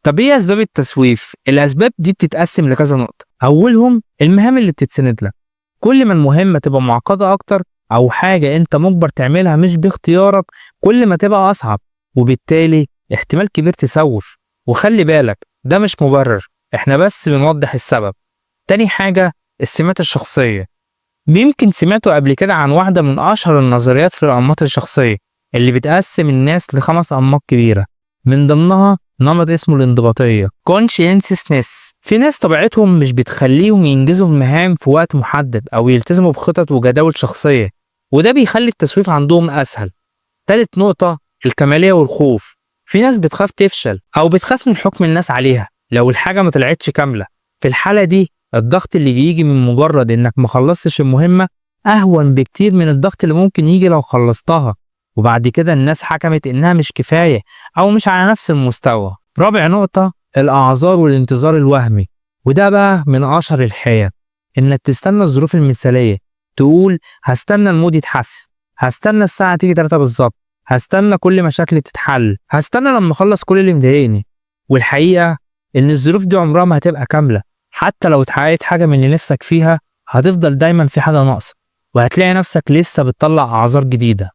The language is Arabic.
طب ايه اسباب التسويف؟ الاسباب دي بتتقسم لكذا نقطة. اولهم المهام اللي بتتسند لك. كل ما المهمة تبقى معقدة اكتر او حاجة انت مجبر تعملها مش باختيارك، كل ما تبقى اصعب، وبالتالي احتمال كبير تسوف. وخلي بالك ده مش مبرر، احنا بس بنوضح السبب. تاني حاجة السمات الشخصية. يمكن سمعتوا قبل كده عن واحدة من أشهر النظريات في الأنماط الشخصية اللي بتقسم الناس ل5 أنماط كبيرة، من ضمنها نمط اسمه الانضباطية conscientiousness. في ناس طبيعتهم مش بتخليهم ينجزوا المهام في وقت محدد أو يلتزموا بخطط وجداول شخصية، وده بيخلي التسويف عندهم أسهل. تالت نقطة الكمالية والخوف. في ناس بتخاف تفشل أو بتخاف من حكم الناس عليها لو الحاجة ما طلعتش كاملة. في الحالة دي الضغط اللي بيجي من مجرد إنك ما خلصتش المهمة أهون بكتير من الضغط اللي ممكن يجي لو خلصتها وبعد كده الناس حكمت إنها مش كفاية أو مش على نفس المستوى. رابع نقطة الأعذار والانتظار الوهمي، وده بقى من أشهر الحيل. إنك تستنى الظروف المثالية، تقول هستنى المود يتحسن، هستنى الساعة تيجي 3 بالظبط، هستنى كل مشاكلي تتحل، هستنى لما أخلص كل اللي مضايقني. والحقيقة إن الظروف دي عمرها ما هتبقى كاملة. حتى لو اتحققت حاجة من اللي نفسك فيها هتفضل دايما في حاجة ناقصة، وهتلاقي نفسك لسه بتطلع أعذار جديدة.